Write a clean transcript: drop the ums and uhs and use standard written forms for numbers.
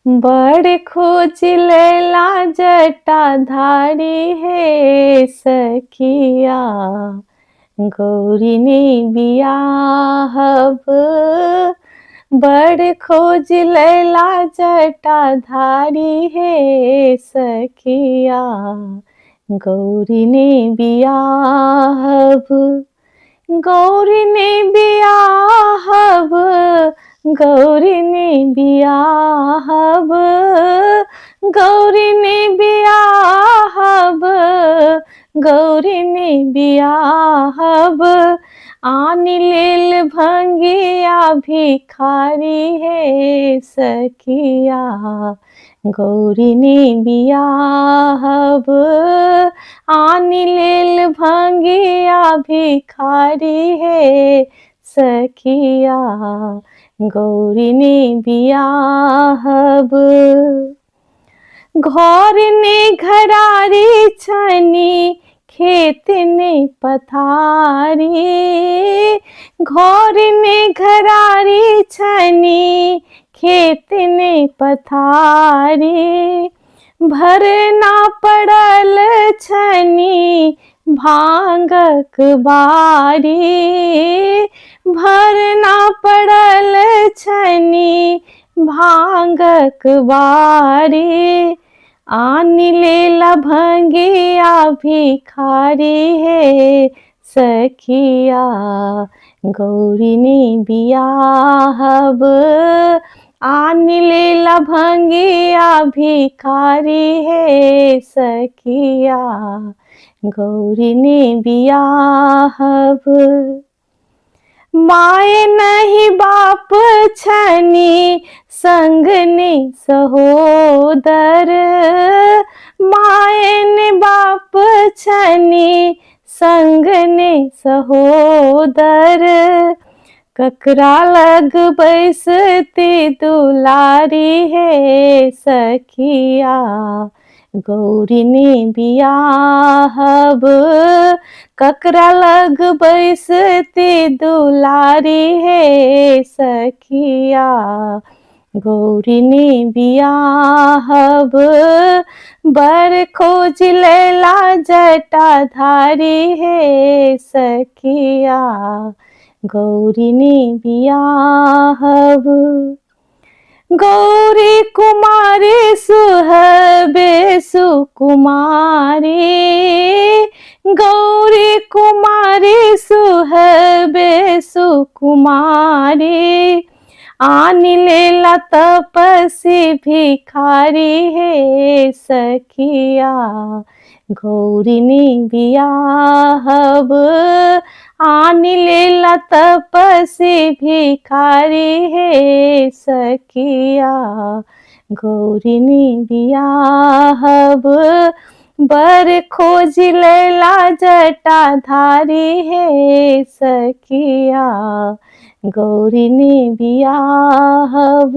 बड़ खोज लैला जटाधारी हे सखिया, गौरी ने बियाहब। बड़ खोज लैला जटाधारी हे सखिया, गौरी ने बियाहब। गौरी ने बियाहब, गौरी ने बियाहब, गौरी ने बियाहब, गौरी ने बियाहब। आनी लेल भंगिया भिखारी हे सखिया, गौरी ने बियाहब। आनी लेल भंगिया भिखारी हे सखिया, गौरी ने बियाहब। घर ने घरारी छनी, खेत ने पथारी। घर ने घरारी छनी, खेत ने पथारी। भरना पड़ल छनी, भांगक बारी। भरना पड़ल छनी, भांगक बारी। आनी लेला भंगिया भिखारी हे सखिया, गौरी ने बियाहब। आनी लेला भंगिया भिखारी हे सखिया, गौरी ने बियाहब। माए नहीं बाप छनी, संग ने सहोदर। माए ने बाप छनी, संग ने सहोदर। ककरा लग बैसती दुलारी हे सखिया, गौरी ने बियाहब। ककरा लग बैसती दुलारी हे सखिया, गौरी ने बियाहब। बड़ खोज लैला जटाधारी हे सखिया, गौरी ने बियाहब। गौरी कुमारी सुहबे सुकुमारी, गौरी कुमारी सुहबे सुकुमारी। आनी लेला तपसी भिखारी हे सखिया, गौरी ने बियाहब। आनी लेला तपसी भिखारी हे सखिया, गौरी ने बियाहब। बड़ खोज लैला जटाधारी हे सखिया, गौरी ने बियाहब।